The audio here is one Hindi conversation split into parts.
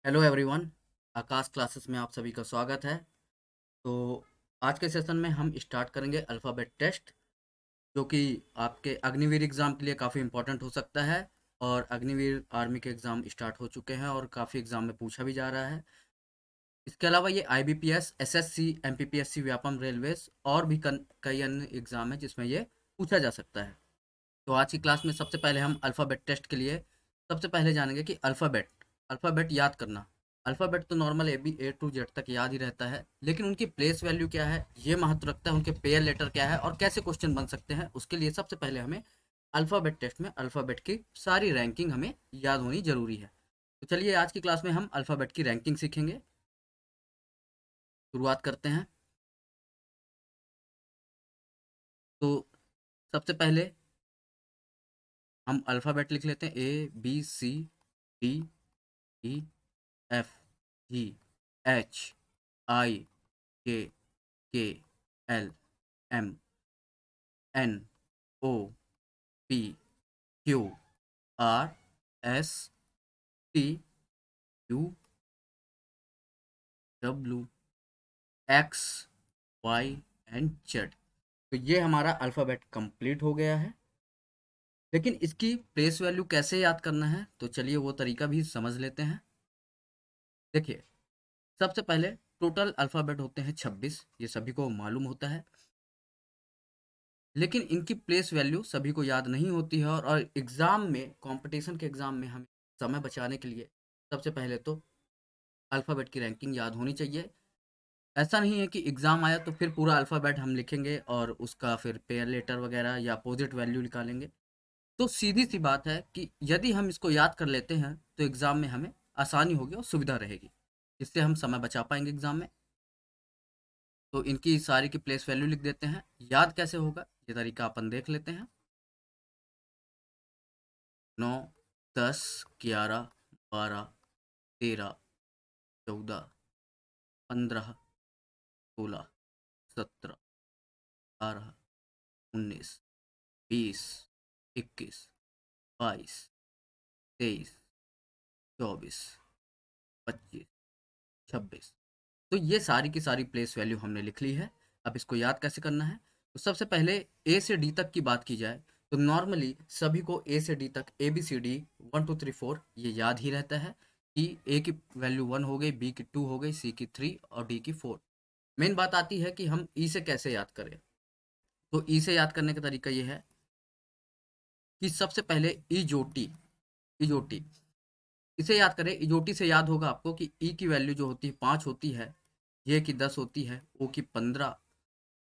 Hello everyone. आकाश क्लासेस में आप सभी का स्वागत है। तो आज के सेशन में हम स्टार्ट करेंगे अल्फ़ाबेट टेस्ट, जो कि आपके अग्निवीर एग्ज़ाम के लिए काफ़ी इंपॉर्टेंट हो सकता है। और अग्निवीर आर्मी के एग्ज़ाम स्टार्ट हो चुके हैं और काफ़ी एग्ज़ाम में पूछा भी जा रहा है। इसके अलावा ये IBPS, SSC, MPPSC, Vyapam, railways और भी कई अन्य एग्ज़ाम है जिसमें ये पूछा जा सकता है। तो आज की क्लास में सबसे पहले हम अल्फ़ाबेट टेस्ट के लिए सबसे पहले जानेंगे कि अल्फ़ाबेट अल्फ़ाबेट याद करना। अल्फ़ाबेट तो नॉर्मल ए टू जेड तक याद ही रहता है, लेकिन उनकी प्लेस वैल्यू क्या है, ये महत्व रखता है। उनके पेयर लेटर क्या है और कैसे क्वेश्चन बन सकते हैं, उसके लिए सबसे पहले हमें अल्फ़ाबेट टेस्ट में अल्फ़ाबेट की सारी रैंकिंग हमें याद होनी ज़रूरी है। तो चलिए आज की क्लास में हम अल्फ़ाबेट की रैंकिंग सीखेंगे। शुरुआत करते हैं। तो सबसे पहले हम अल्फ़ाबेट लिख लेते हैं। A B C D E F G H I J K L M N O P Q R S T U W X Y and Z. तो ये हमारा अल्फ़ाबेट कंप्लीट हो गया है। लेकिन इसकी प्लेस वैल्यू कैसे याद करना है, तो चलिए वो तरीका भी समझ लेते हैं। देखिए, सबसे पहले टोटल अल्फ़ाबेट होते हैं 26, ये सभी को मालूम होता है। लेकिन इनकी प्लेस वैल्यू सभी को याद नहीं होती है और एग्ज़ाम में, कंपटीशन के एग्ज़ाम में हमें समय बचाने के लिए सबसे पहले तो अल्फ़ाबेट की रैंकिंग याद होनी चाहिए। ऐसा नहीं है कि एग्ज़ाम आया तो फिर पूरा अल्फ़ाबेट हम लिखेंगे और उसका फिर पेयर लेटर वगैरह या अपोजिट वैल्यू निकालेंगे। तो सीधी सी बात है कि यदि हम इसको याद कर लेते हैं तो एग्ज़ाम में हमें आसानी होगी और सुविधा रहेगी, जिससे हम समय बचा पाएंगे एग्ज़ाम में। तो इनकी सारी की प्लेस वैल्यू लिख देते हैं। याद कैसे होगा, ये तरीका अपन देख लेते हैं। 9, 10, 11, 12, 13, 14, 15, 16, 17, 18, 19, 20, 21, 22, 23, 24, 25, 26। तो ये सारी की सारी प्लेस वैल्यू हमने लिख ली है। अब इसको याद कैसे करना है, तो सबसे पहले ए से डी तक की बात की जाए तो नॉर्मली सभी को ए से डी तक ABCD 1 2 3 4 ये याद ही रहता है कि ए की वैल्यू 1 हो गई, बी की 2 हो गई, सी की 3 और डी की 4। मेन बात आती है कि हम ई से कैसे याद करें। तो ई से याद करने का तरीका ये है कि सबसे पहले इजोटी इजोटी इसे याद करें। इजोटी से याद होगा आपको कि ई की वैल्यू जो होती है 5 होती है, जे की 10 होती है, ओ की 15,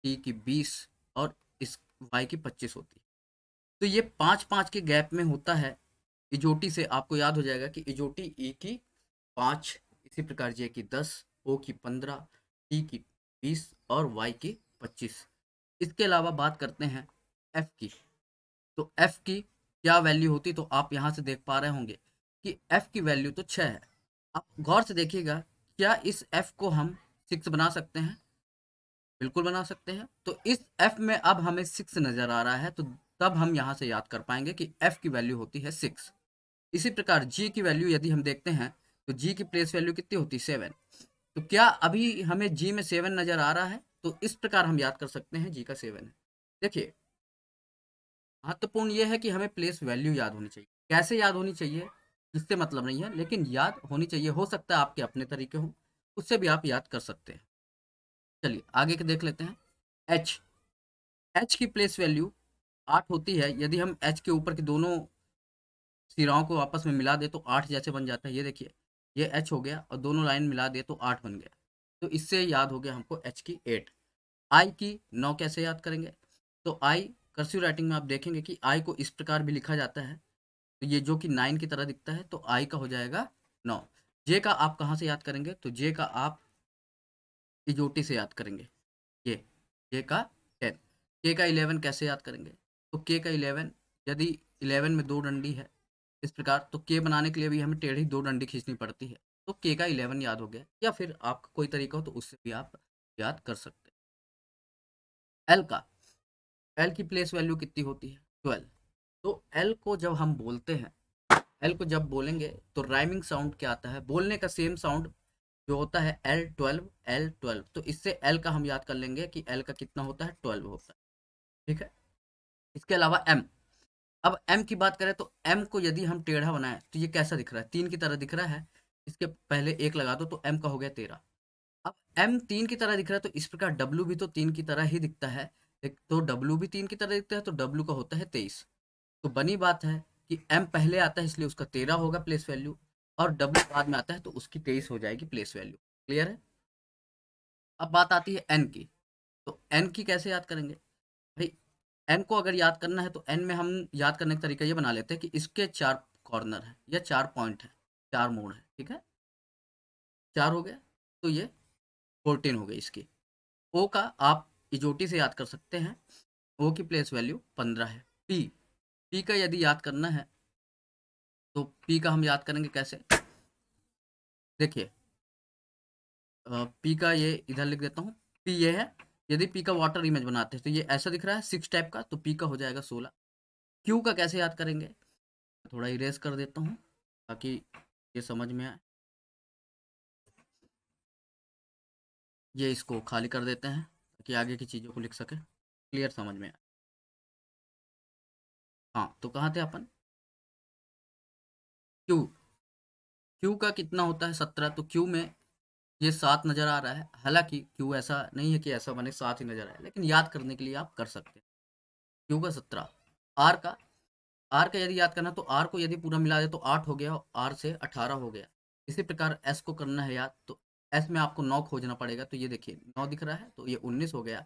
टी की 20 और इस वाई की 25 होती है। तो ये 5-5 के गैप में होता है। इजोटी से आपको याद हो जाएगा कि इजोटी ई की 5, इसी प्रकार जे की 10, ओ की 15, टी की 20 और वाई की 25। इसके अलावा बात करते हैं एफ की। तो एफ की क्या वैल्यू होती, तो आप यहाँ से देख पा रहे होंगे कि एफ की वैल्यू तो 6 है। आप गौर से देखिएगा, क्या इस एफ को हम 6 बना सकते हैं? बिल्कुल बना सकते हैं। तो इस एफ में अब हमें 6 नजर आ रहा है, तो तब हम यहाँ से याद कर पाएंगे कि एफ की वैल्यू होती है 6। इसी प्रकार जी की वैल्यू यदि हम देखते हैं तो जी की प्लेस वैल्यू कितनी होती है? 7। तो क्या अभी हमें जी में 7 नजर आ रहा है? तो इस प्रकार हम याद कर सकते हैं जी का 7 है। देखिए, महत्वपूर्ण ये है कि हमें प्लेस वैल्यू याद होनी चाहिए। कैसे याद होनी चाहिए इससे मतलब नहीं है, लेकिन याद होनी चाहिए। हो सकता है आपके अपने तरीके हों, उससे भी आप याद कर सकते हैं। चलिए आगे के देख लेते हैं। एच एच की प्लेस वैल्यू 8 होती है। यदि हम एच के ऊपर के दोनों सिराओं को आपस में मिला दे तो 8 जैसे बन जाता है। ये देखिए, ये एच हो गया और दोनों लाइन मिला दे तो 8 बन गया। तो इससे याद हो गया हमको एच की 8। आई की 9 कैसे याद करेंगे? तो आई कर्सिव राइटिंग में आप देखेंगे कि आई को इस प्रकार भी लिखा जाता है। तो ये जो कि 9 की तरह दिखता है, तो आई का हो जाएगा 9। जे का आप कहाँ से याद करेंगे? तो जे का आप इजोटी से याद करेंगे। ये के का 10। के का 11 कैसे याद करेंगे? तो के का 11, यदि 11 में 2 डंडी है इस प्रकार, तो के बनाने के लिए भी हमें टेढ़ी 2 डंडी खींचनी पड़ती है। तो के का 11 याद हो गया, या फिर आपका कोई तरीका हो तो उससे भी आप याद कर सकते हैं। एल का एल की प्लेस वैल्यू कितनी होती है? 12। तो एल को जब हम बोलते हैं, एल को जब बोलेंगे तो राइमिंग साउंड क्या आता है, बोलने का सेम साउंड जो होता है L12 तो इससे एल का हम याद कर लेंगे कि एल का कितना होता है 12 होता है। ठीक है। इसके अलावा एम, अब एम की बात करें तो एम को यदि हम टेढ़ा बनाए तो ये कैसा दिख रहा है, 3 की तरह दिख रहा है। इसके पहले 1 लगा दो तो एम का हो गया 13। अब एम 3 की तरह दिख रहा है तो इस प्रकार डब्ल्यू भी तो 3 की तरह ही दिखता है। तो डब्ल्यू भी 3 की तरह दिखता है तो डब्ल्यू का होता है 23। तो बनी बात है कि एम पहले आता है इसलिए उसका 13 होगा प्लेस वैल्यू, और डब्ल्यू बाद में आता है तो उसकी 23 हो जाएगी प्लेस वैल्यू। क्लियर है। अब बात आती है एन की, तो एन की कैसे याद करेंगे भाई। एन को अगर याद करना है तो एन में हम याद करने का तरीका ये बना लेते हैं कि इसके 4 कॉर्नर है या 4 पॉइंट है, 4 मोड़ है। ठीक है, 4 हो गया तो ये 14 हो गई इसकी। ओ का आप इजोटी से याद कर सकते हैं, ओ की प्लेस वैल्यू 15 है। पी, पी का यदि याद करना है तो पी का हम याद करेंगे कैसे, देखिए पी का ये इधर लिख देता हूँ। पी ये है, यदि पी का वाटर इमेज बनाते हैं तो ये ऐसा दिख रहा है 6 टाइप का, तो पी का हो जाएगा 16। क्यू का कैसे याद करेंगे, थोड़ा इरेज कर देता हूँ ताकि ये समझ में आए। ये इसको खाली कर देते हैं ताकि आगे की चीज़ों को लिख सके, क्लियर समझ में आए। हाँ तो कहाँ थे अपन, क्यू, क्यू का कितना होता है 17, तो क्यू में ये 7 नज़र आ रहा है। हालांकि क्यू ऐसा नहीं है कि ऐसा बने 7 ही नज़र आए, लेकिन याद करने के लिए आप कर सकते हैं। क्यू का 17। आर का, आर का यदि याद करना तो आर को यदि पूरा मिला दे तो 8 हो गया, आर से 18 हो गया। इसी प्रकार एस को करना है याद तो एस में आपको 9 खोजना पड़ेगा, तो ये देखिए 9 दिख रहा है तो ये 19 हो गया।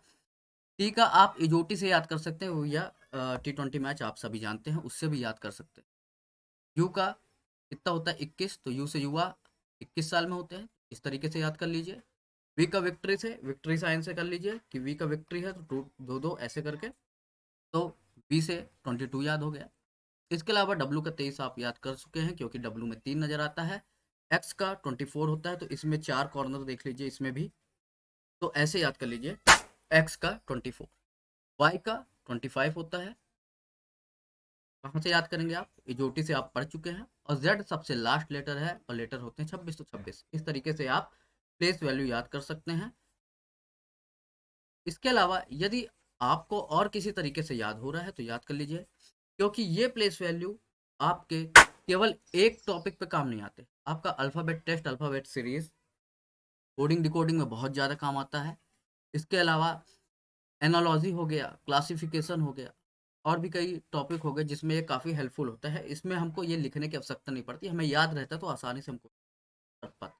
टी का आप इजोटी से याद कर सकते हैं या T20 मैच आप सभी जानते हैं उससे भी याद कर सकते हैं। यू का कितना होता है 21, तो यू से युवा 21 साल में होते हैं, इस तरीके से याद कर लीजिए। वी का विक्ट्री से, विक्ट्री साइन से कर लीजिए कि वी का विक्ट्री है तो दो दो ऐसे करके, तो वी से 22 याद हो गया। इसके अलावा डब्ल्यू का 23 आप याद कर चुके हैं क्योंकि डब्ल्यू में 3 नजर आता है। एक्स का 24 होता है तो इसमें 4 कॉर्नर देख लीजिए इसमें भी, तो ऐसे याद कर लीजिए एक्स का 24। वाई का 25 होता है, कहाँ से याद करेंगे आप, इजोटी से आप पढ़ चुके हैं। और जेड सबसे लास्ट लेटर है और लेटर होते हैं 26, तो 26 इस तरीके से आप प्लेस वैल्यू याद कर सकते हैं। इसके अलावा यदि आपको और किसी तरीके से याद हो रहा है तो याद कर लीजिए, क्योंकि ये प्लेस वैल्यू आपके केवल एक टॉपिक पे काम नहीं आते, आपका alphabet test, alphabet series, coding decoding में बहुत ज़्यादा काम आता है। इसके अलावा एनालॉजी हो गया, क्लासिफिकेशन हो गया, और भी कई टॉपिक हो गए जिसमें ये काफ़ी हेल्पफुल होता है। इसमें हमको ये लिखने की आवश्यकता नहीं पड़ती, हमें याद रहता है तो आसानी से हमको कर पाते हैं।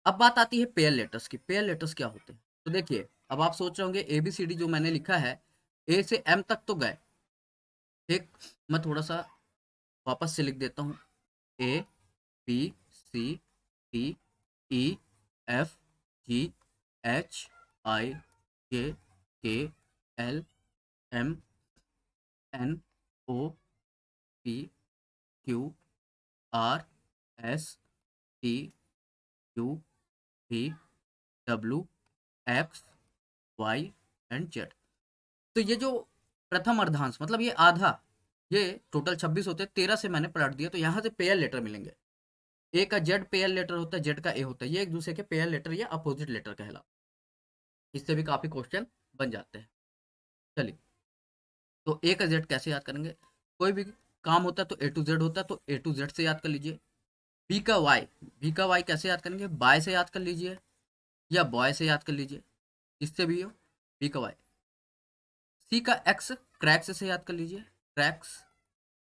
अब बात आती है पेयर लेटर्स की। पेयर लेटर्स क्या होते हैं, तो देखिए अब आप सोच रहे होंगे ए बी सी डी जो मैंने लिखा है ए से एम तक तो गए, ठीक। मैं थोड़ा सा वापस से लिख देता हूँ, A B C D E F G H I J K L M N O P Q R S T U V W X Y and Z. तो ये जो प्रथम अर्धांश मतलब ये आधा, ये टोटल 26 होते हैं, 13 से मैंने पलट दिया तो यहाँ से पेयर लेटर मिलेंगे। ए का जेड पेयर लेटर होता है, जेड का ए होता है, ये एक दूसरे के पेयर लेटर या अपोजिट लेटर कहला, इससे भी काफी क्वेश्चन बन जाते हैं। चलिए, तो ए का जेड कैसे याद करेंगे, कोई भी काम होता है तो ए टू जेड होता है तो ए टू जेड से याद कर लीजिए। बी का वाई, बी का वाई कैसे याद करेंगे, बाय से याद कर लीजिए या बॉय से याद कर लीजिए, इससे भी हो बी का वाई। सी का एक्स क्रैक्स से याद कर लीजिए, क्रैक्स,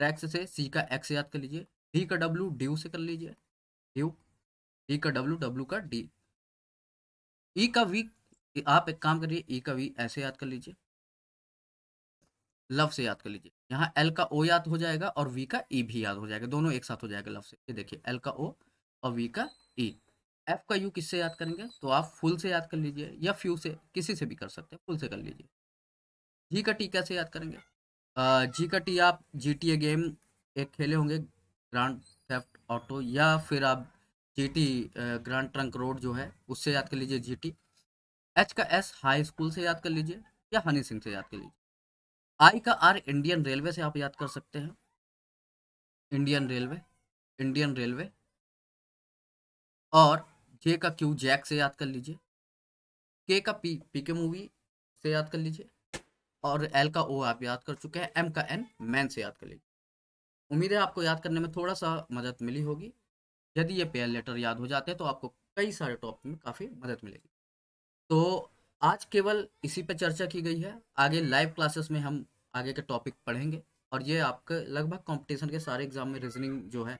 क्रैक्स से सी का एक्स याद कर लीजिए। डी का डब्ल्यू ड्यू से कर लीजिए, ड्यू। डी का डब्ल्यू, डब्ल्यू का डी। ई का वी, आप एक काम करिए ई का वी ऐसे याद कर लीजिए, लव से याद कर लीजिए। यहाँ एल का ओ याद हो जाएगा और वी का ई भी याद हो जाएगा, दोनों एक साथ हो जाएगा लव से। ये देखिए एल का ओ और वी का ई। एफ का यू किससे याद करेंगे, तो आप फुल से याद कर लीजिए या फ्यू से, किसी से भी कर सकते हैं, फुल से कर लीजिए। जी का टी कैसे याद करेंगे, जी का टी आप जी टी ए गेम एक खेले होंगे, ग्रांड थेफ्ट ऑटो, या फिर आप G T grand trunk road जो है उससे याद कर लीजिए जी टी। एच का एस हाई स्कूल से याद कर लीजिए या हनी सिंह से याद कर लीजिए। आई का आर इंडियन रेलवे से आप याद कर सकते हैं। Indian railway, Indian railway. और जे का क्यू जैक से याद कर लीजिए, के का पी पीके मूवी से याद कर लीजिए, और एल का ओ आप याद कर चुके हैं, एम का एन मैन से याद कर लीजिए। उम्मीद है आपको याद करने में थोड़ा सा मदद मिली होगी। यदि ये पेयर लेटर याद हो जाते हैं तो आपको कई सारे टॉपिक में काफ़ी मदद मिलेगी। तो आज केवल इसी पे चर्चा की गई है, आगे लाइव क्लासेस में हम आगे के टॉपिक पढ़ेंगे, और ये आपके लगभग कंपटीशन के सारे एग्जाम में रीजनिंग जो है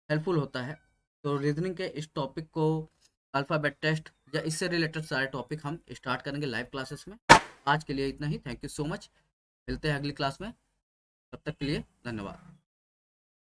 हेल्पफुल होता है। तो रीजनिंग के इस टॉपिक को, अल्फ़ाबेट टेस्ट या इससे रिलेटेड सारे टॉपिक हम स्टार्ट करेंगे लाइव क्लासेस में। आज के लिए इतना ही, थैंक यू सो मच। मिलते हैं अगली क्लास में, तब तक के लिए धन्यवाद।